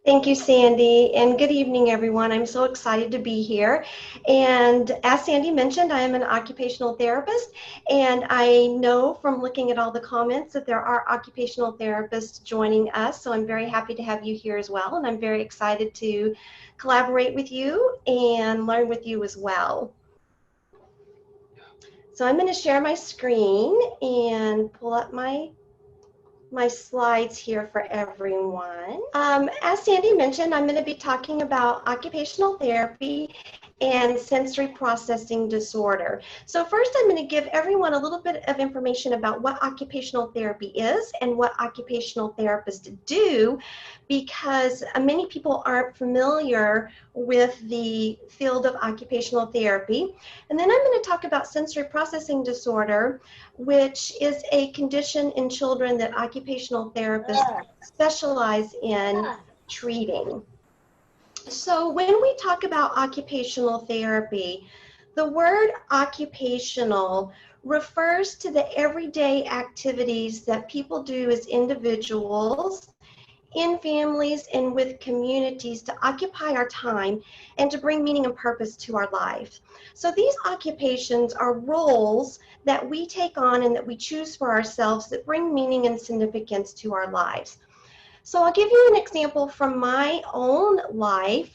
Thank you, Sandy, and good evening, everyone. I'm so excited to be here. And as Sandy mentioned, I am an occupational therapist, and I know from looking at all the comments that there are occupational therapists joining us, so I'm very happy to have you here as well, and I'm very excited to collaborate with you and learn with you as well. So I'm going to share my screen and pull up my slides here for everyone. As Sandy mentioned, I'm going to be talking about occupational therapy and sensory processing disorder. So first I'm going to give everyone a little bit of information about what occupational therapy is and what occupational therapists do, because many people aren't familiar with the field of occupational therapy. And then I'm going to talk about sensory processing disorder, which is a condition in children that occupational therapists specialize in treating. So when we talk about occupational therapy, the word occupational refers to the everyday activities that people do as individuals, in families, and with communities to occupy our time and to bring meaning and purpose to our life. So these occupations are roles that we take on and that we choose for ourselves that bring meaning and significance to our lives. So I'll give you an example from my own life.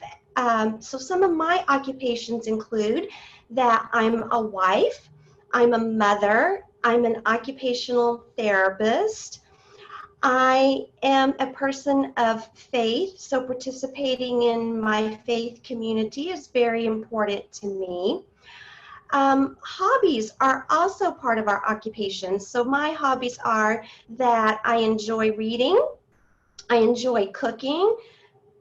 So some of my occupations include that I'm a wife, I'm a mother, I'm an occupational therapist, I am a person of faith, so participating in my faith community is very important to me. Hobbies are also part of our occupation. So my hobbies are that I enjoy reading, I enjoy cooking,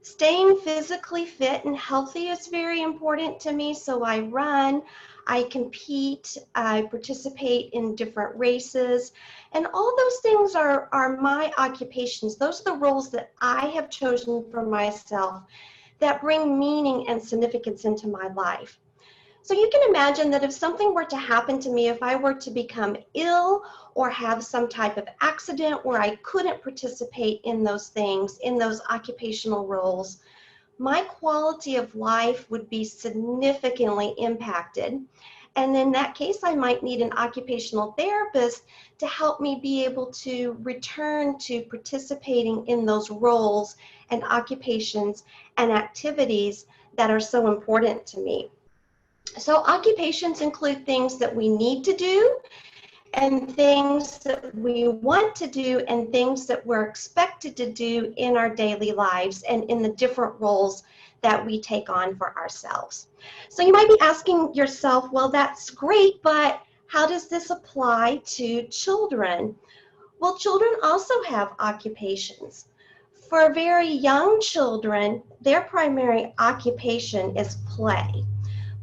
staying physically fit and healthy is very important to me. So I run, I compete, I participate in different races, and all those things are my occupations. Those are the roles that I have chosen for myself that bring meaning and significance into my life. So you can imagine that if something were to happen to me, if I were to become ill or have some type of accident where I couldn't participate in those things, in those occupational roles, my quality of life would be significantly impacted. And in that case, I might need an occupational therapist to help me be able to return to participating in those roles and occupations and activities that are so important to me. So occupations include things that we need to do and things that we want to do and things that we're expected to do in our daily lives and in the different roles that we take on for ourselves. So you might be asking yourself, well, that's great, but how does this apply to children? Well, children also have occupations. For very young children, their primary occupation is play.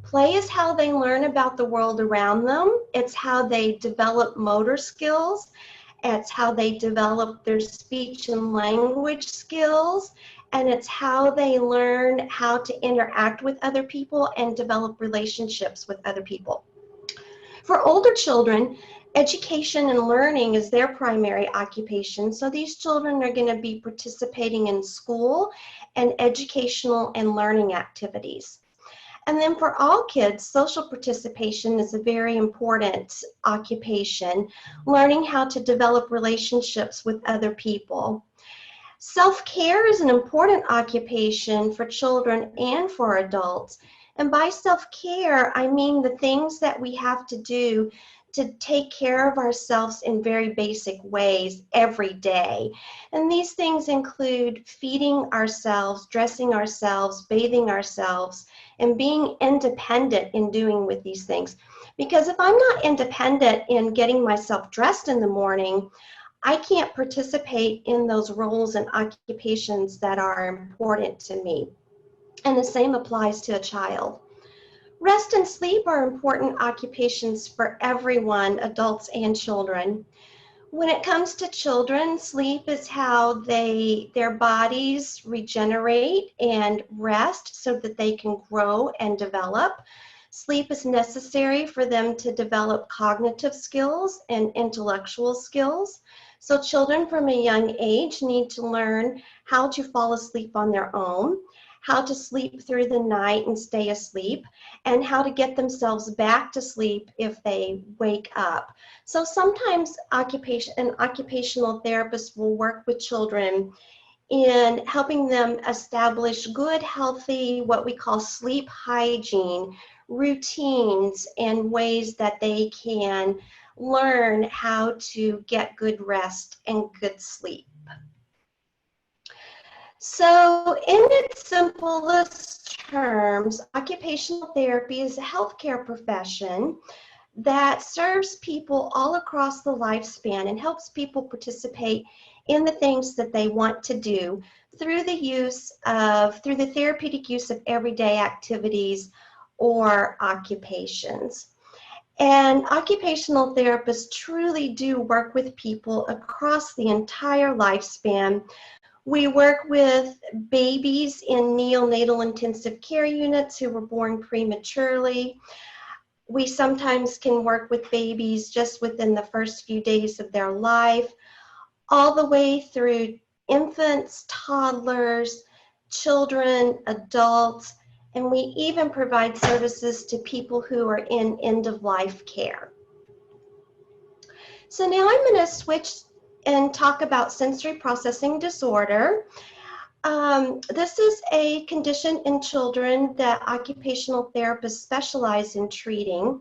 Play is how they learn about the world around them. It's how they develop motor skills. It's how they develop their speech and language skills. And it's how they learn how to interact with other people and develop relationships with other people. For older children, education and learning is their primary occupation. So these children are going to be participating in school and educational and learning activities. And then for all kids, social participation is a very important occupation, learning how to develop relationships with other people. Self-care is an important occupation for children and for adults. And by self-care, I mean the things that we have to do to take care of ourselves in very basic ways every day. And these things include feeding ourselves, dressing ourselves, bathing ourselves, and being independent in doing with these things. Because if I'm not independent in getting myself dressed in the morning, I can't participate in those roles and occupations that are important to me. And the same applies to a child. Rest and sleep are important occupations for everyone, adults and children. When it comes to children, sleep is how their bodies regenerate and rest so that they can grow and develop. Sleep is necessary for them to develop cognitive skills and intellectual skills. So children from a young age need to learn how to fall asleep on their own, how to sleep through the night and stay asleep, and how to get themselves back to sleep if they wake up. So sometimes an occupational therapist will work with children in helping them establish good, healthy, what we call sleep hygiene, routines, and ways that they can learn how to get good rest and good sleep. So in its simplest terms, occupational therapy is a healthcare profession that serves people all across the lifespan and helps people participate in the things that they want to do through the therapeutic use of everyday activities or occupations. And occupational therapists truly do work with people across the entire lifespan. We work with babies in neonatal intensive care units who were born prematurely. We sometimes can work with babies just within the first few days of their life, all the way through infants, toddlers, children, adults, and we even provide services to people who are in end-of-life care. So now I'm going to switch and talk about sensory processing disorder. This is a condition in children that occupational therapists specialize in treating.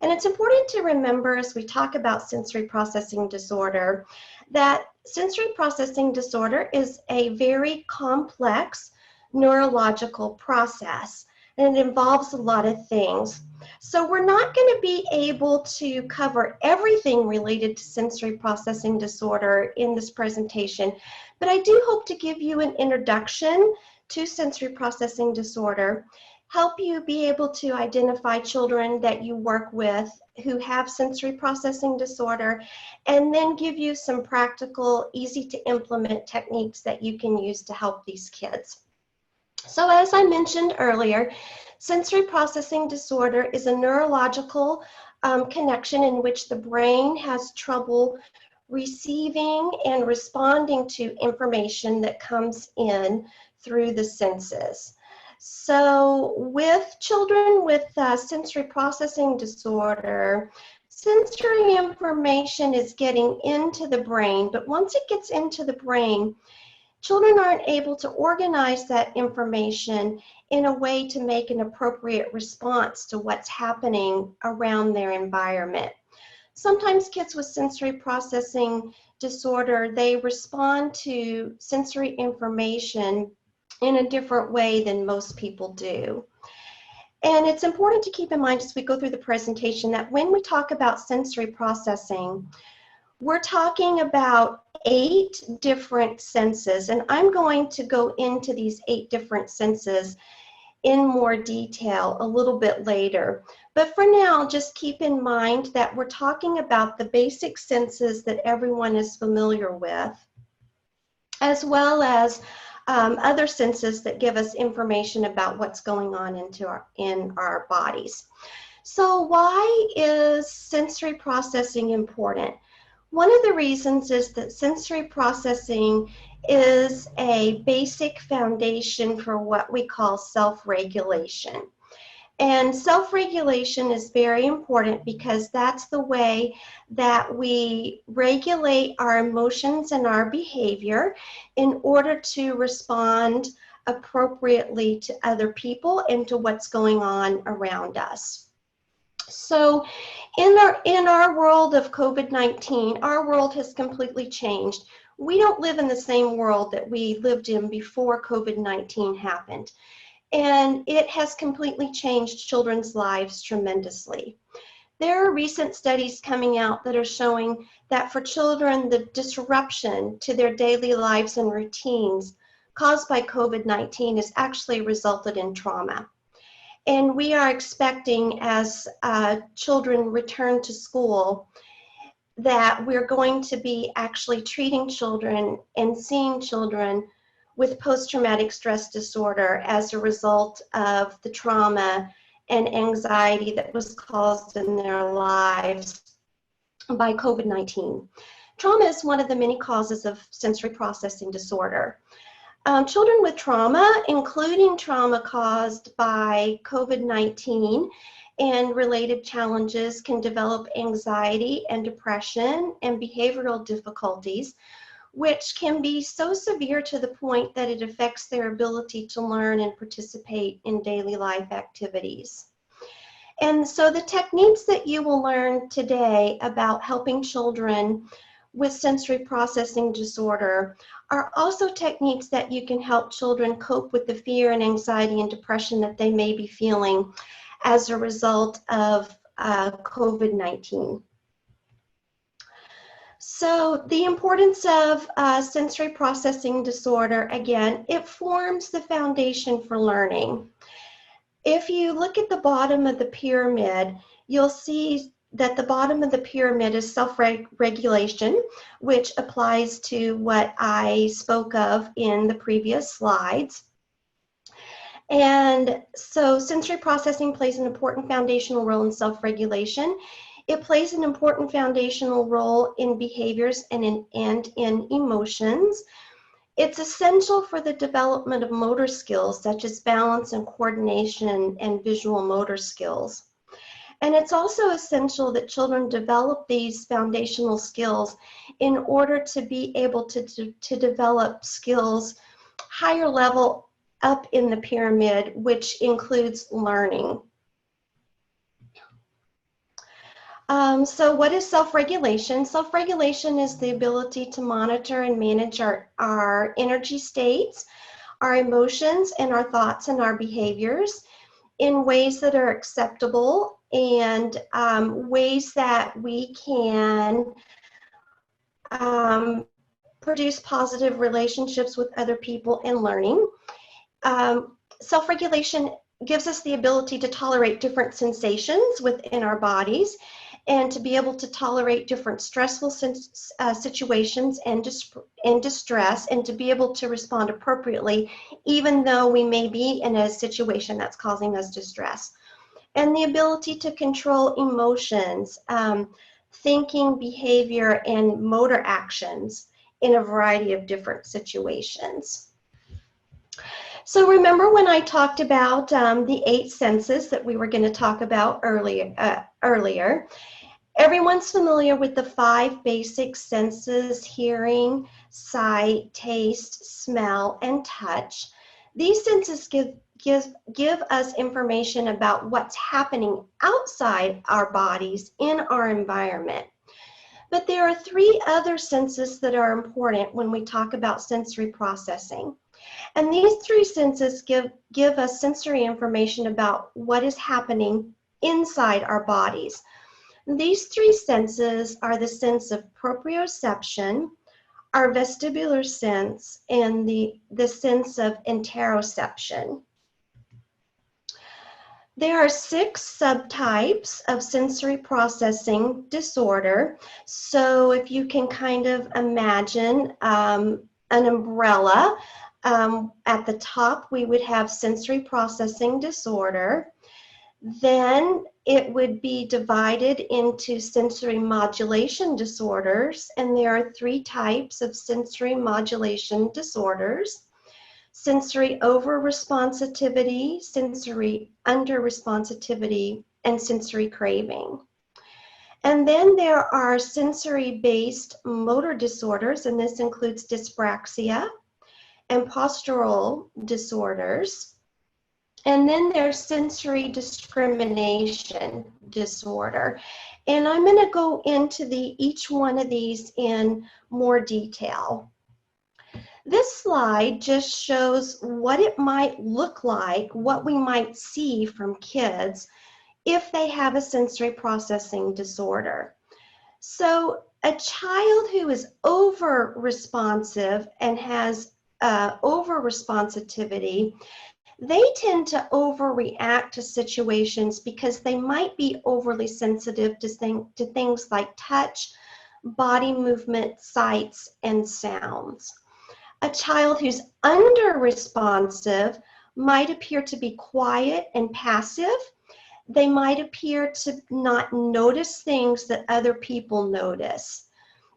And it's important to remember as we talk about sensory processing disorder that sensory processing disorder is a very complex neurological process, and it involves a lot of things. So we're not going to be able to cover everything related to sensory processing disorder in this presentation, but I do hope to give you an introduction to sensory processing disorder, help you be able to identify children that you work with who have sensory processing disorder, and then give you some practical, easy to implement techniques that you can use to help these kids. So as I mentioned earlier, sensory processing disorder is a neurological connection in which the brain has trouble receiving and responding to information that comes in through the senses. So with children with sensory processing disorder, sensory information is getting into the brain, but once it gets into the brain, children aren't able to organize that information in a way to make an appropriate response to what's happening around their environment. Sometimes kids with sensory processing disorder, they respond to sensory information in a different way than most people do. And it's important to keep in mind as we go through the presentation that when we talk about sensory processing, we're talking about 8 different senses, and I'm going to go into these 8 different senses in more detail a little bit later. But for now, just keep in mind that we're talking about the basic senses that everyone is familiar with, as well as other senses that give us information about what's going on in our bodies. So why is sensory processing important? One of the reasons is that sensory processing is a basic foundation for what we call self-regulation. And self-regulation is very important because that's the way that we regulate our emotions and our behavior in order to respond appropriately to other people and to what's going on around us. So in our world of COVID-19, our world has completely changed. We don't live in the same world that we lived in before COVID-19 happened. And it has completely changed children's lives tremendously. There are recent studies coming out that are showing that for children, the disruption to their daily lives and routines caused by COVID-19 has actually resulted in trauma. And we are expecting, as children return to school, that we're going to be actually treating children and seeing children with post-traumatic stress disorder as a result of the trauma and anxiety that was caused in their lives by COVID-19. Trauma is one of the many causes of sensory processing disorder. Children with trauma, including trauma caused by COVID-19 and related challenges, can develop anxiety and depression and behavioral difficulties, which can be so severe to the point that it affects their ability to learn and participate in daily life activities. And so the techniques that you will learn today about helping children with sensory processing disorder are also techniques that you can help children cope with the fear and anxiety and depression that they may be feeling as a result of COVID-19. So the importance of sensory processing disorder, again, it forms the foundation for learning. If you look at the bottom of the pyramid, you'll see that the bottom of the pyramid is self-regulation, which applies to what I spoke of in the previous slides. And so sensory processing plays an important foundational role in self-regulation. It plays an important foundational role in behaviors and in emotions. It's essential for the development of motor skills such as balance and coordination and visual motor skills. And it's also essential that children develop these foundational skills in order to be able to develop skills higher level up in the pyramid, which includes learning. So what is self-regulation? Self-regulation is the ability to monitor and manage our energy states, our emotions, and our thoughts and our behaviors in ways that are acceptable and ways that we can produce positive relationships with other people and learning. Self-regulation gives us the ability to tolerate different sensations within our bodies and to be able to tolerate different stressful situations and distress, and to be able to respond appropriately even though we may be in a situation that's causing us distress. And the ability to control emotions, thinking, behavior, and motor actions in a variety of different situations. So remember when I talked about the 8 senses that we were going to talk about earlier? Everyone's familiar with the 5 basic senses: hearing, sight, taste, smell, and touch. These senses give us information about what's happening outside our bodies in our environment. But there are 3 other senses that are important when we talk about sensory processing. And these 3 senses give us sensory information about what is happening inside our bodies. These 3 senses are the sense of proprioception, our vestibular sense, and the sense of interoception. There are 6 subtypes of sensory processing disorder. So if you can kind of imagine an umbrella, at the top we would have sensory processing disorder. Then it would be divided into sensory modulation disorders, and there are 3 types of sensory modulation disorders: sensory over-responsivity, sensory under-responsivity, and sensory craving. And then there are sensory-based motor disorders, and this includes dyspraxia and postural disorders. And then there's sensory discrimination disorder. And I'm going to go into each one of these in more detail. This slide just shows what it might look like, what we might see from kids if they have a sensory processing disorder. So a child who is over-responsive and has over-responsivity, they tend to overreact to situations because they might be overly sensitive to things like touch, body movement, sights, and sounds. A child who's under-responsive might appear to be quiet and passive. They might appear to not notice things that other people notice.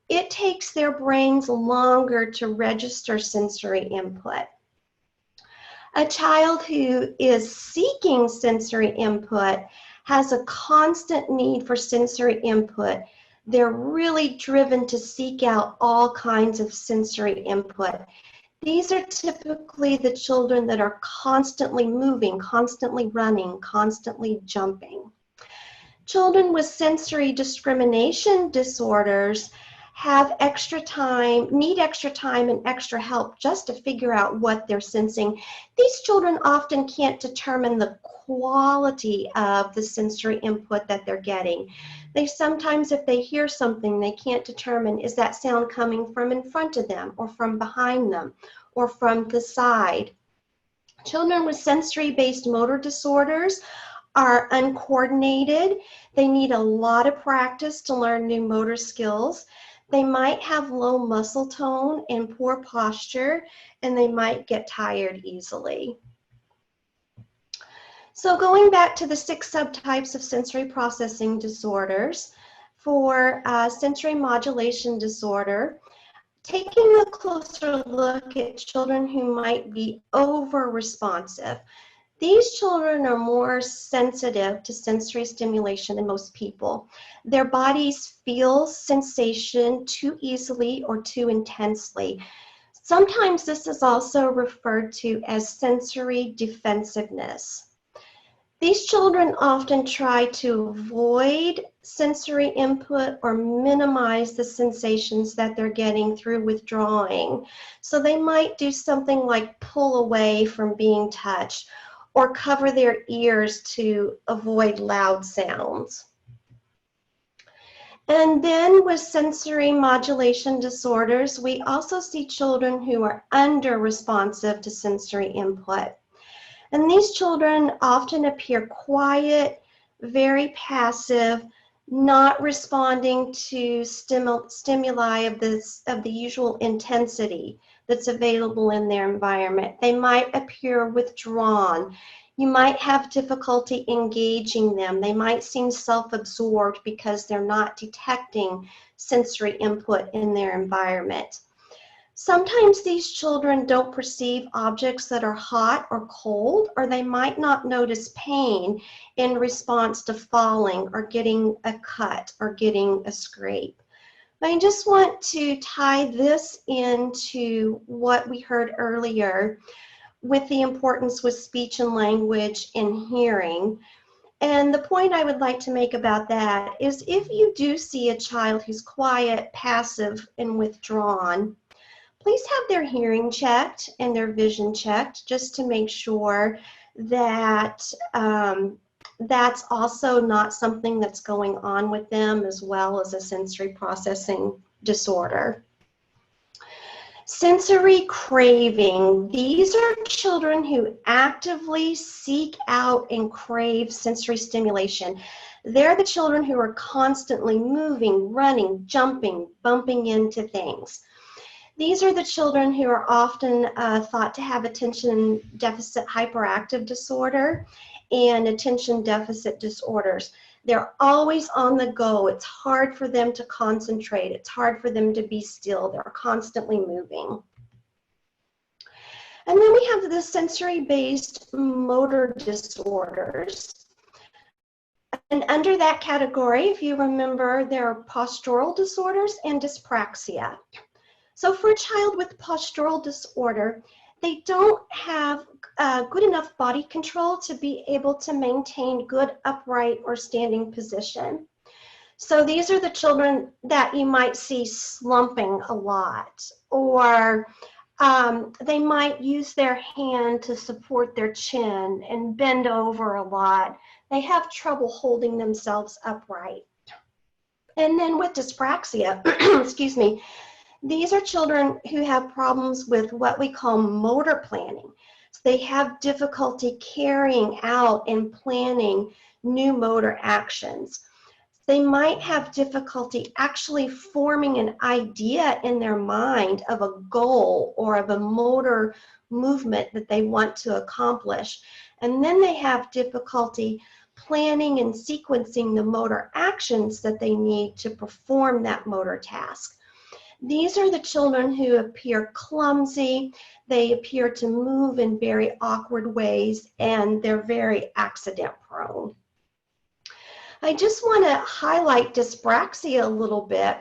it takes their brains longer to register sensory input. A child who is seeking sensory input has a constant need for sensory input. They're really driven to seek out all kinds of sensory input. These are typically the children that are constantly moving, constantly running, constantly jumping. Children with sensory discrimination disorders have extra time, need extra time and extra help just to figure out what they're sensing. These children often can't determine the quality of the sensory input that they're getting. They sometimes, if they hear something, they can't determine, is that sound coming from in front of them or from behind them or from the side. Children with sensory-based motor disorders are uncoordinated. They need a lot of practice to learn new motor skills. They might have low muscle tone and poor posture, and they might get tired easily. So going back to the 6 subtypes of sensory processing disorders, for sensory modulation disorder, taking a closer look at children who might be over-responsive. These children are more sensitive to sensory stimulation than most people. Their bodies feel sensation too easily or too intensely. Sometimes this is also referred to as sensory defensiveness. These children often try to avoid sensory input or minimize the sensations that they're getting through withdrawing. So they might do something like pull away from being touched or cover their ears to avoid loud sounds. And then with sensory modulation disorders, we also see children who are under-responsive to sensory input. And these children often appear quiet, very passive, not responding to stimuli of the usual intensity that's available in their environment. They might appear withdrawn. You might have difficulty engaging them. They might seem self-absorbed because they're not detecting sensory input in their environment. Sometimes these children don't perceive objects that are hot or cold, or they might not notice pain in response to falling or getting a cut or getting a scrape. I just want to tie this into what we heard earlier with the importance with speech and language and hearing. And the point I would like to make about that is if you do see a child who's quiet, passive, and withdrawn, please have their hearing checked and their vision checked just to make sure that that's also not something that's going on with them as well as a sensory processing disorder. Sensory craving. These are children who actively seek out and crave sensory stimulation. They're the children who are constantly moving, running, jumping, bumping into things. These are the children who are often thought to have attention deficit hyperactive disorder and attention deficit disorders. They're always on the go. It's hard for them to concentrate. It's hard for them to be still. They're constantly moving. And then we have the sensory-based motor disorders. And under that category, if you remember, there are postural disorders and dyspraxia. So for a child with postural disorder, they don't have good enough body control to be able to maintain good upright or standing position. So these are the children that you might see slumping a lot, or they might use their hand to support their chin and bend over a lot. They have trouble holding themselves upright. And then with dyspraxia, excuse me, these are children who have problems with what we call motor planning. So they have difficulty carrying out and planning new motor actions. They might have difficulty actually forming an idea in their mind of a goal or of a motor movement that they want to accomplish. And then they have difficulty planning and sequencing the motor actions that they need to perform that motor task. These are the children who appear clumsy, they appear to move in very awkward ways, and they're very accident prone. I just want to highlight dyspraxia a little bit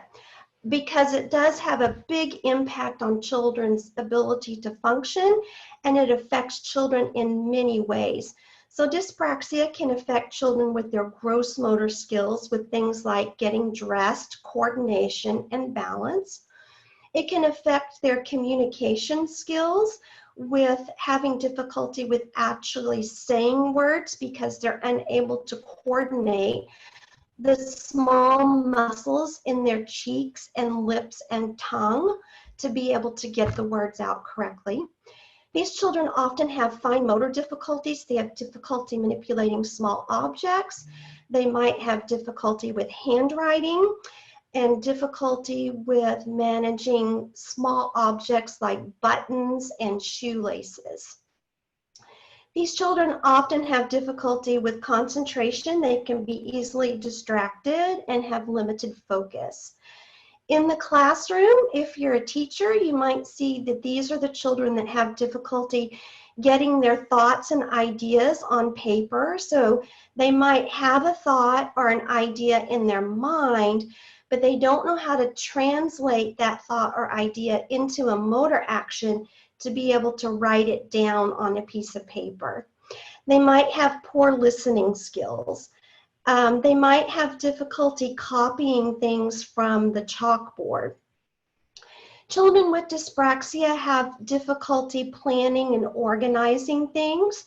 because it does have a big impact on children's ability to function, and it affects children in many ways. So dyspraxia can affect children with their gross motor skills with things like getting dressed, coordination, and balance. It can affect their communication skills with having difficulty with actually saying words because they're unable to coordinate the small muscles in their cheeks and lips and tongue to be able to get the words out correctly. These children often have fine motor difficulties. They have difficulty manipulating small objects. They might have difficulty with handwriting and difficulty with managing small objects like buttons and shoelaces. These children often have difficulty with concentration. They can be easily distracted and have limited focus. In the classroom, if you're a teacher, you might see that these are the children that have difficulty getting their thoughts and ideas on paper. So they might have a thought or an idea in their mind, but they don't know how to translate that thought or idea into a motor action to be able to write it down on a piece of paper. They might have poor listening skills. They might have difficulty copying things from the chalkboard. Children with dyspraxia have difficulty planning and organizing things.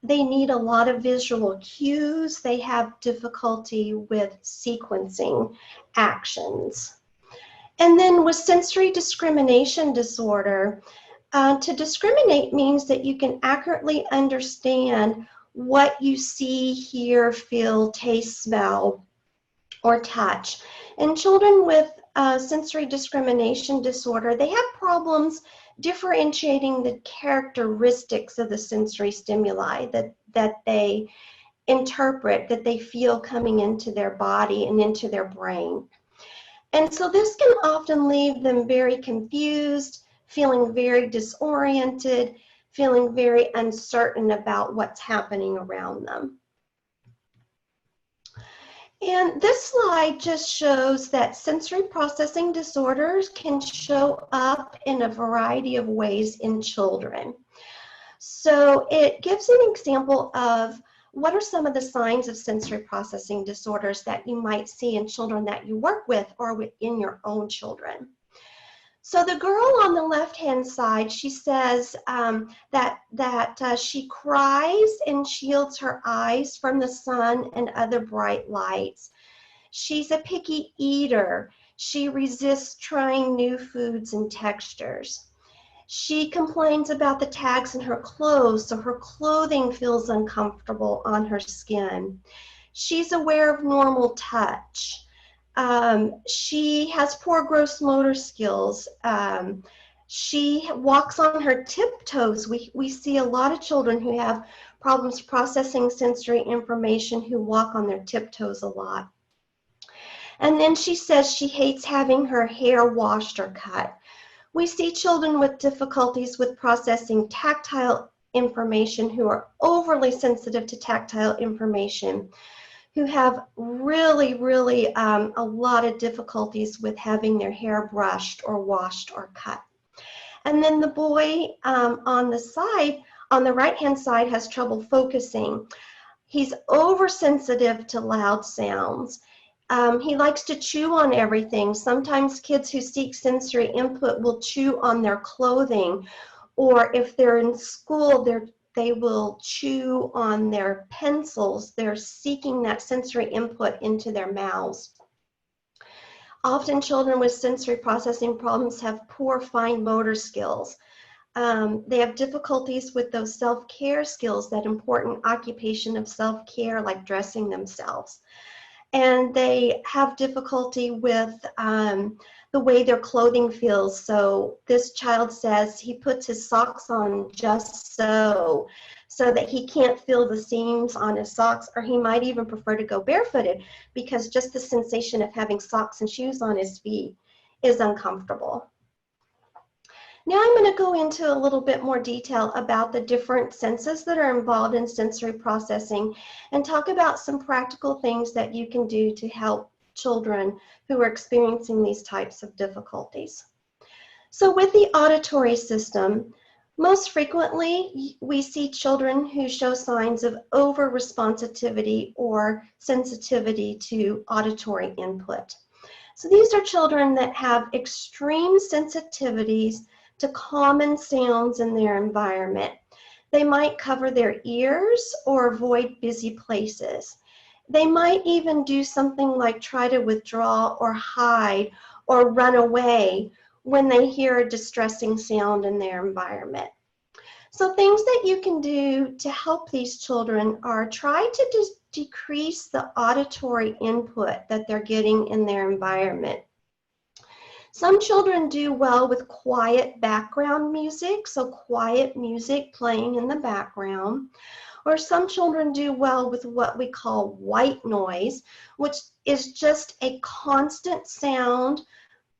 They need a lot of visual cues. They have difficulty with sequencing actions. And then with sensory discrimination disorder, to discriminate means that you can accurately understand what you see, hear, feel, taste, smell, or touch. And children with sensory discrimination disorder, they have problems differentiating the characteristics of the sensory stimuli that they interpret, that they feel coming into their body and into their brain. And so this can often leave them very confused, feeling very disoriented, feeling very uncertain about what's happening around them. And this slide just shows that sensory processing disorders can show up in a variety of ways in children. So it gives an example of what are some of the signs of sensory processing disorders that you might see in children that you work with or within your own children. So the girl on the left-hand side, she says that she cries and shields her eyes from the sun and other bright lights. She's a picky eater. She resists trying new foods and textures. She complains about the tags in her clothes, so her clothing feels uncomfortable on her skin. She's aware of normal touch. She has poor gross motor skills. She walks on her tiptoes. We see a lot of children who have problems processing sensory information who walk on their tiptoes a lot. And then she says she hates having her hair washed or cut. We see children with difficulties with processing tactile information who are overly sensitive to tactile information, who have really a lot of difficulties with having their hair brushed or washed or cut. And then the boy on the right-hand side has trouble focusing. He's oversensitive to loud sounds. He likes to chew on everything. Sometimes kids who seek sensory input will chew on their clothing, or if they're in school, they will chew on their pencils. They're seeking that sensory input into their mouths. Often children with sensory processing problems have poor fine motor skills. They have difficulties with those self-care skills, that important occupation of self-care like dressing themselves. And they have difficulty with the way their clothing feels. So this child says he puts his socks on just so that he can't feel the seams on his socks, or he might even prefer to go barefooted because just the sensation of having socks and shoes on his feet is uncomfortable. Now I'm going to go into a little bit more detail about the different senses that are involved in sensory processing and talk about some practical things that you can do to help children who are experiencing these types of difficulties. So with the auditory system, most frequently we see children who show signs of over-responsivity or sensitivity to auditory input. So these are children that have extreme sensitivities to common sounds in their environment. They might cover their ears or avoid busy places. They might even do something like try to withdraw or hide or run away when they hear a distressing sound in their environment. So things that you can do to help these children are try to decrease the auditory input that they're getting in their environment. Some children do well with quiet background music, so quiet music playing in the background. Or some children do well with what we call white noise, which is just a constant sound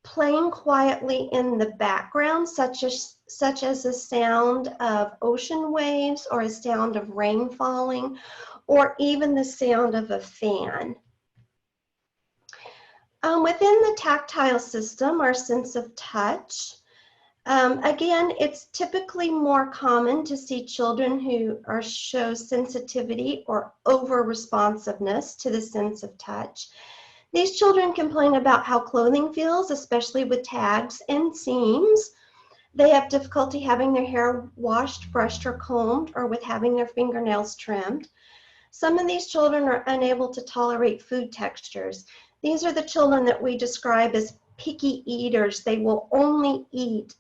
playing quietly in the background, such as the sound of ocean waves or a sound of rain falling, or even the sound of a fan. Within the tactile system, our sense of touch, again, it's typically more common to see children who show sensitivity or over-responsiveness to the sense of touch. These children complain about how clothing feels, especially with tags and seams. They have difficulty having their hair washed, brushed, or combed, or with having their fingernails trimmed. Some of these children are unable to tolerate food textures. These are the children that we describe as picky eaters. They will only eat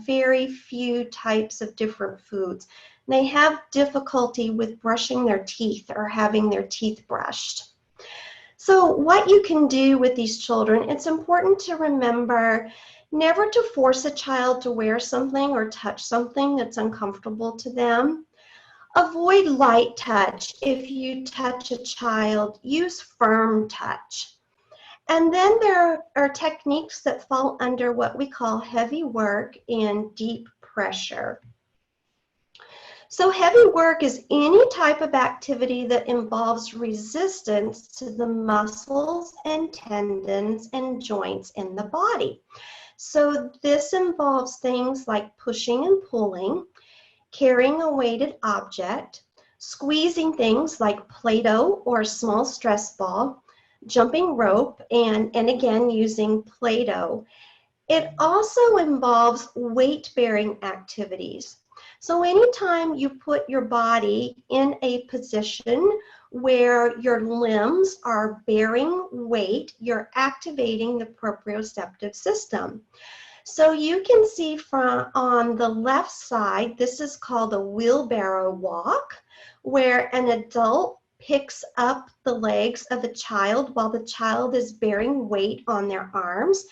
very few types of different foods. They have difficulty with brushing their teeth or having their teeth brushed. So what you can do with these children, it's important to remember never to force a child to wear something or touch something that's uncomfortable to them. Avoid light touch. If you touch a child, use firm touch. And then there are techniques that fall under what we call heavy work and deep pressure. So heavy work is any type of activity that involves resistance to the muscles and tendons and joints in the body. So this involves things like pushing and pulling, carrying a weighted object, squeezing things like Play-Doh or a small stress ball, jumping rope, and again using Play-Doh. It also involves weight-bearing activities. So anytime you put your body in a position where your limbs are bearing weight, you're activating the proprioceptive system. So you can see from on the left side, this is called a wheelbarrow walk, where an adult picks up the legs of a child while the child is bearing weight on their arms.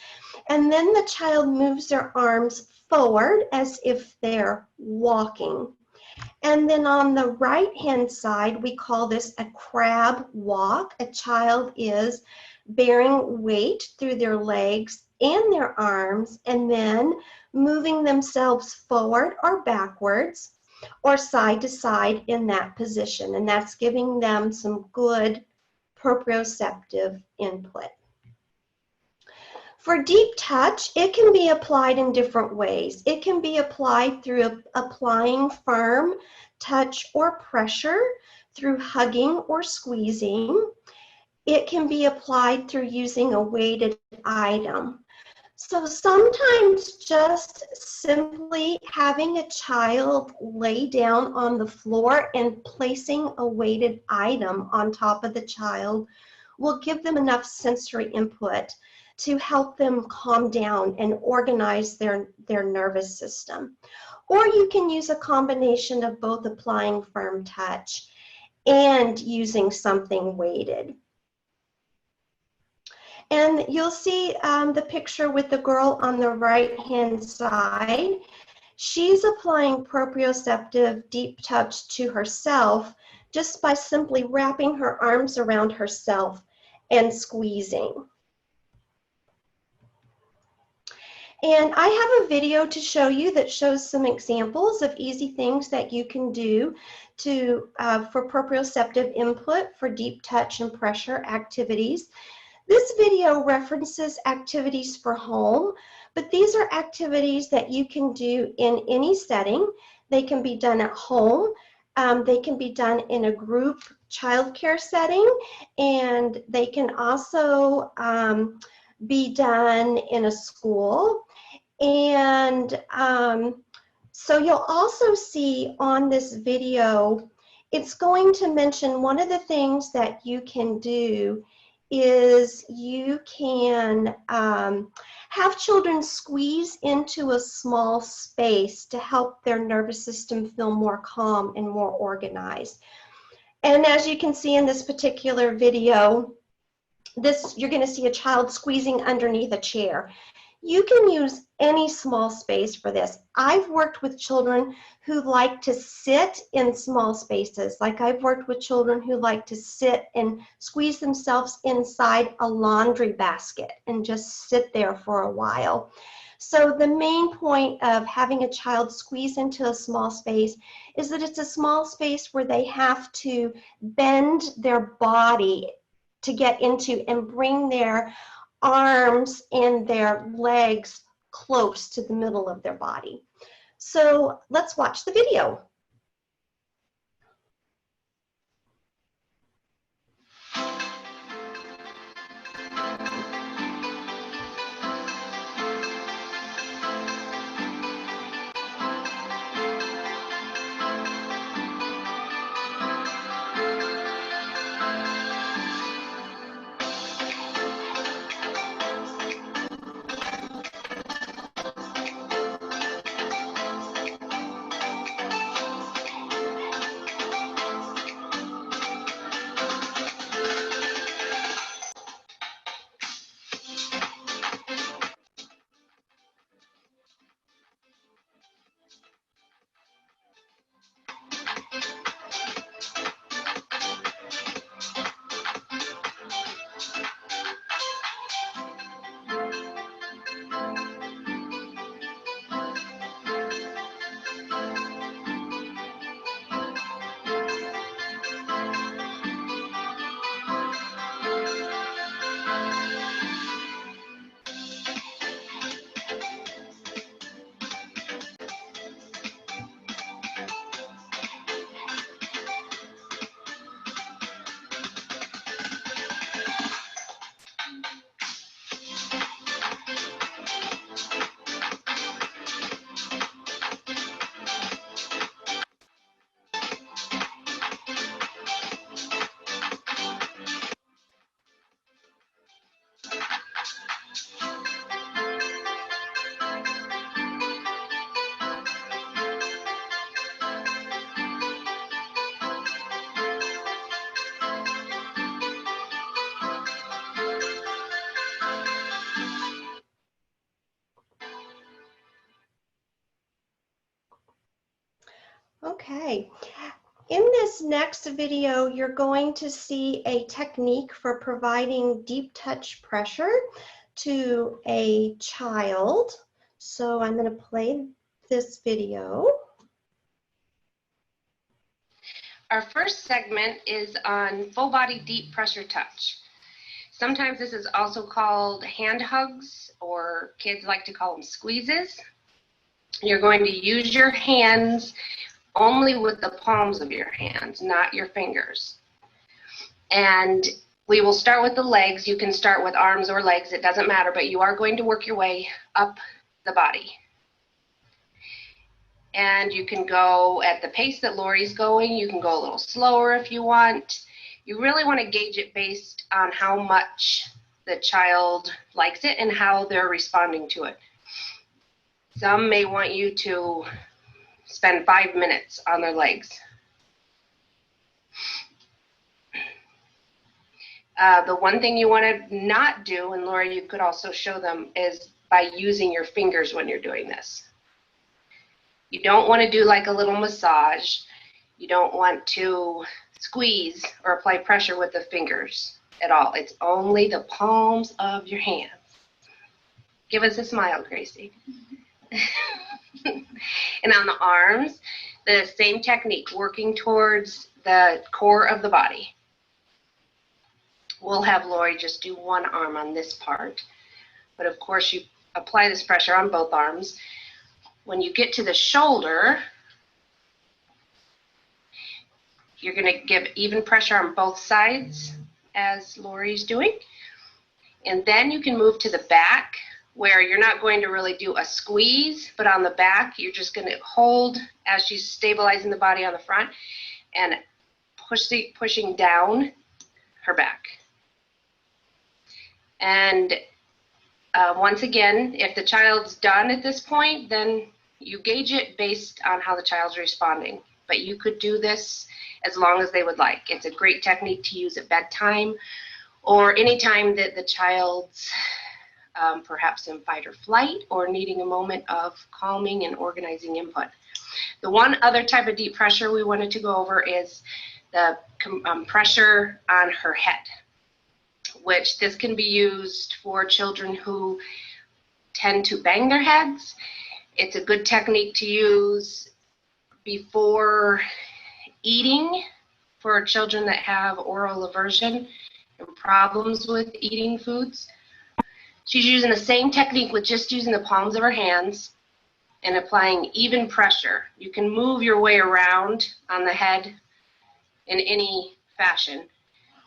And then the child moves their arms forward as if they're walking. And then on the right-hand side, we call this a crab walk. A child is bearing weight through their legs and their arms and then moving themselves forward or backwards or side to side in that position. And that's giving them some good proprioceptive input. For deep touch, it can be applied in different ways. It can be applied through applying firm touch or pressure, through hugging or squeezing. It can be applied through using a weighted item. So sometimes just simply having a child lay down on the floor and placing a weighted item on top of the child will give them enough sensory input to help them calm down and organize their nervous system. Or you can use a combination of both applying firm touch and using something weighted. And you'll see the picture with the girl on the right-hand side. She's applying proprioceptive deep touch to herself just by simply wrapping her arms around herself and squeezing. And I have a video to show you that shows some examples of easy things that you can do for proprioceptive input for deep touch and pressure activities. This video references activities for home, but these are activities that you can do in any setting. They can be done at home. They can be done in a group childcare setting, and they can also be done in a school. And so you'll also see on this video, it's going to mention one of the things that you can do is you can have children squeeze into a small space to help their nervous system feel more calm and more organized. And as you can see in this particular video, you're going to see a child squeezing underneath a chair. You can use any small space for this. I've worked with children who like to sit in small spaces. Like I've worked with children who like to sit and squeeze themselves inside a laundry basket and just sit there for a while. So the main point of having a child squeeze into a small space is that it's a small space where they have to bend their body to get into and bring their arms and their legs close to the middle of their body. So let's watch the video. Okay, in this next video, you're going to see a technique for providing deep touch pressure to a child. So I'm going to play this video. Our first segment is on full body deep pressure touch. Sometimes this is also called hand hugs, or kids like to call them squeezes. You're going to use your hands only with the palms of your hands, not your fingers. And we will start with the legs. You can start with arms or legs, it doesn't matter, but you are going to work your way up the body. And you can go at the pace that Lori's going. You can go a little slower if you want. You really want to gauge it based on how much the child likes it and how they're responding to it. Some may want you to spend 5 minutes on their legs. The one thing you want to not do, and Laura, you could also show them, is by using your fingers when you're doing this. You don't want to do like a little massage. You don't want to squeeze or apply pressure with the fingers at all. It's only the palms of your hands. Give us a smile, Gracie. And on the arms, the same technique, working towards the core of the body. We'll have Lori just do one arm on this part, but of course you apply this pressure on both arms. When you get to the shoulder, you're going to give even pressure on both sides as Lori's doing. And then you can move to the back where you're not going to really do a squeeze, but on the back, you're just going to hold as she's stabilizing the body on the front and pushing down her back. And once again, if the child's done at this point, then you gauge it based on how the child's responding. But you could do this as long as they would like. It's a great technique to use at bedtime or any time that the child's perhaps in fight or flight or needing a moment of calming and organizing input. The one other type of deep pressure we wanted to go over is the pressure on her head, which this can be used for children who tend to bang their heads. It's a good technique to use before eating for children that have oral aversion and problems with eating foods. She's using the same technique with just using the palms of her hands and applying even pressure. You can move your way around on the head in any fashion,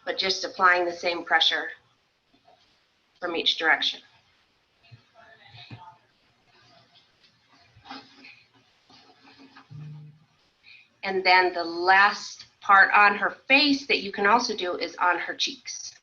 but just applying the same pressure from each direction. And then the last part on her face that you can also do is on her cheeks.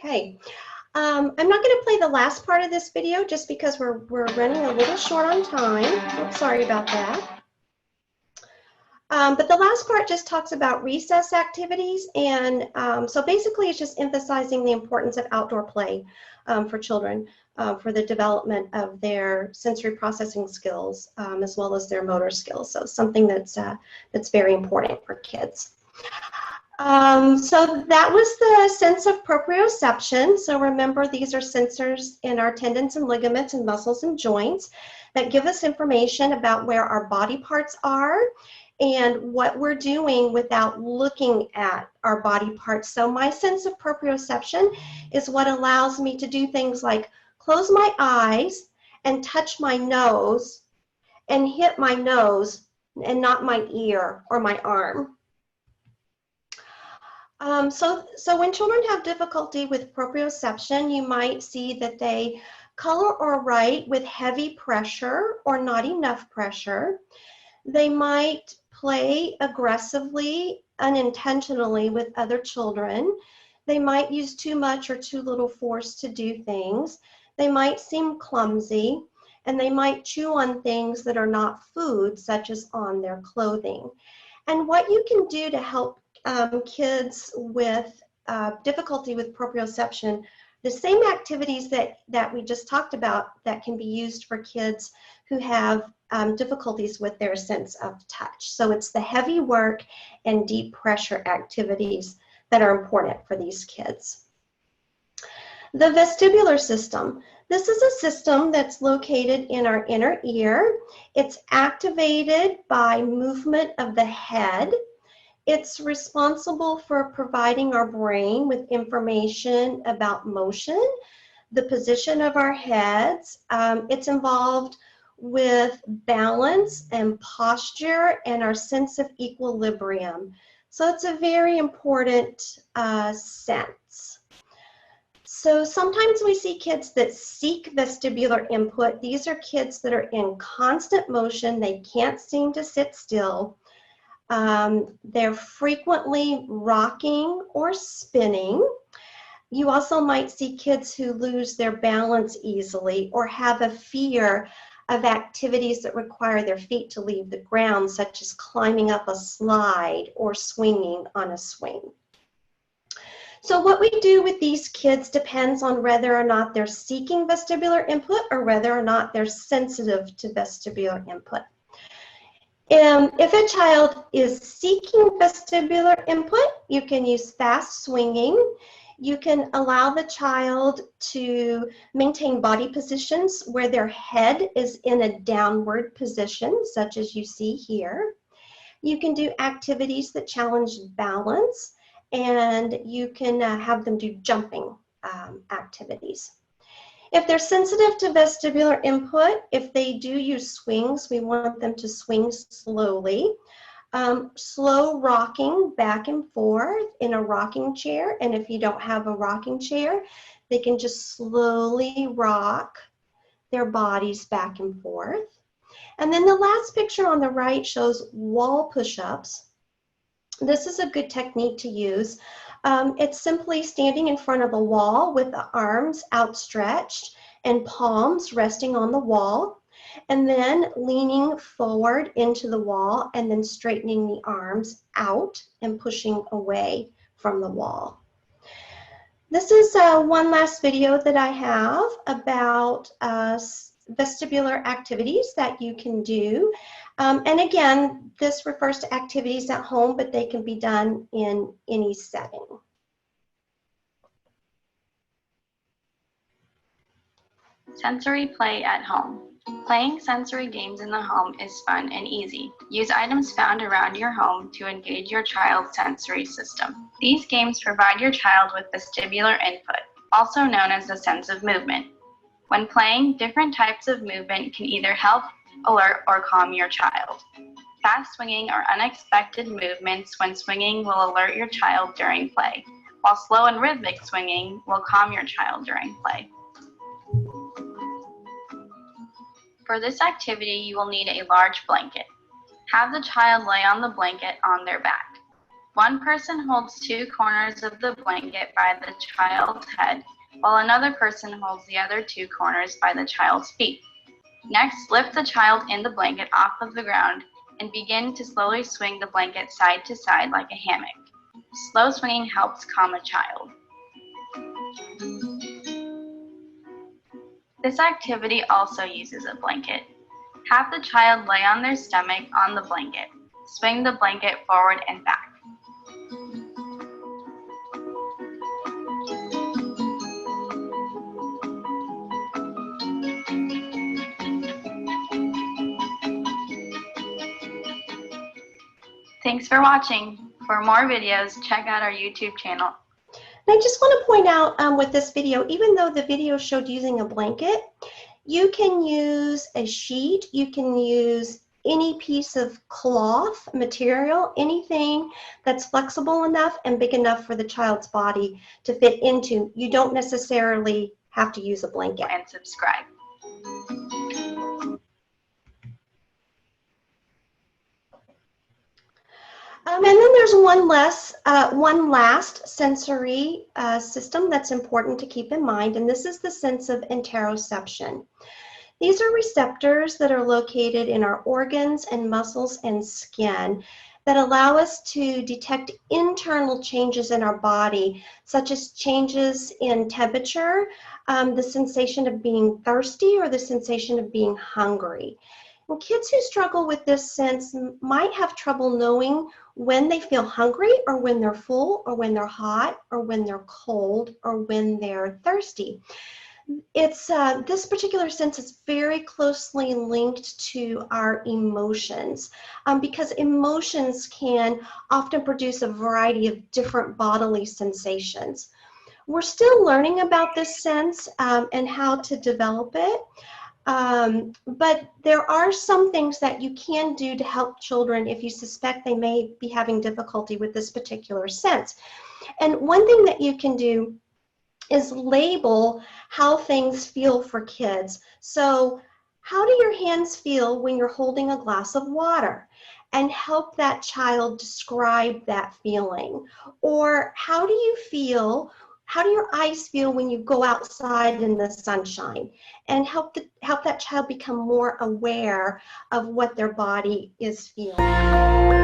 Okay. I'm not going to play the last part of this video just because we're running a little short on time. Oops, sorry about that. But the last part just talks about recess activities, and so basically it's just emphasizing the importance of outdoor play for children for the development of their sensory processing skills as well as their motor skills. So something that's very important for kids. So that was the sense of proprioception. So remember, these are sensors in our tendons and ligaments and muscles and joints that give us information about where our body parts are and what we're doing without looking at our body parts. So my sense of proprioception is what allows me to do things like close my eyes and touch my nose and hit my nose and not my ear or my arm. So when children have difficulty with proprioception, you might see that they color or write with heavy pressure or not enough pressure. They might play aggressively, unintentionally with other children. They might use too much or too little force to do things. They might seem clumsy, and they might chew on things that are not food, such as on their clothing. And what you can do to help kids with difficulty with proprioception, the same activities that we just talked about that can be used for kids who have difficulties with their sense of touch. So it's the heavy work and deep pressure activities that are important for these kids. The vestibular system. This is a system that's located in our inner ear. It's activated by movement of the head. It's responsible for providing our brain with information about motion, the position of our heads. It's involved with balance and posture and our sense of equilibrium. So it's a very important sense. So sometimes we see kids that seek vestibular input. These are kids that are in constant motion. They can't seem to sit still. They're frequently rocking or spinning. You also might see kids who lose their balance easily or have a fear of activities that require their feet to leave the ground, such as climbing up a slide or swinging on a swing. So what we do with these kids depends on whether or not they're seeking vestibular input or whether or not they're sensitive to vestibular input. If a child is seeking vestibular input, you can use fast swinging. You can allow the child to maintain body positions where their head is in a downward position, such as you see here. You can do activities that challenge balance, and you can have them do jumping activities. If they're sensitive to vestibular input, if they do use swings, we want them to swing slowly. Slow rocking back and forth in a rocking chair, and if you don't have a rocking chair, they can just slowly rock their bodies back and forth. And then the last picture on the right shows wall push-ups. This is a good technique to use. It's simply standing in front of a wall with the arms outstretched and palms resting on the wall, and then leaning forward into the wall and then straightening the arms out and pushing away from the wall. This is one last video that I have about vestibular activities that you can do. And again, this refers to activities at home, but they can be done in any setting. Sensory play at home. Playing sensory games in the home is fun and easy. Use items found around your home to engage your child's sensory system. These games provide your child with vestibular input, also known as the sense of movement. When playing, different types of movement can either help, alert, or calm your child. Fast swinging or unexpected movements when swinging will alert your child during play, while slow and rhythmic swinging will calm your child during play. For this activity, you will need a large blanket. Have the child lay on the blanket on their back. One person holds two corners of the blanket by the child's head, while another person holds the other two corners by the child's feet. Next, lift the child in the blanket off of the ground and begin to slowly swing the blanket side to side like a hammock. Slow swinging helps calm a child. This activity also uses a blanket. Have the child lay on their stomach on the blanket. Swing the blanket forward and back. Thanks for watching. For more videos, check out our YouTube channel. And I just want to point out with this video, even though the video showed using a blanket, you can use a sheet, you can use any piece of cloth material, anything that's flexible enough and big enough for the child's body to fit into. You don't necessarily have to use a blanket. And subscribe. And then there's one last sensory system that's important to keep in mind, and this is the sense of interoception. These are receptors that are located in our organs and muscles and skin that allow us to detect internal changes in our body, such as changes in temperature, the sensation of being thirsty, or the sensation of being hungry. And kids who struggle with this sense might have trouble knowing when they feel hungry, or when they're full, or when they're hot, or when they're cold, or when they're thirsty. It's this particular sense is very closely linked to our emotions, because emotions can often produce a variety of different bodily sensations. We're still learning about this sense and how to develop it. But there are some things that you can do to help children if you suspect they may be having difficulty with this particular sense. And one thing that you can do is label how things feel for kids. So, how do your hands feel when you're holding a glass of water? And help that child describe that feeling. Or how do your eyes feel when you go outside in the sunshine? And help that child become more aware of what their body is feeling.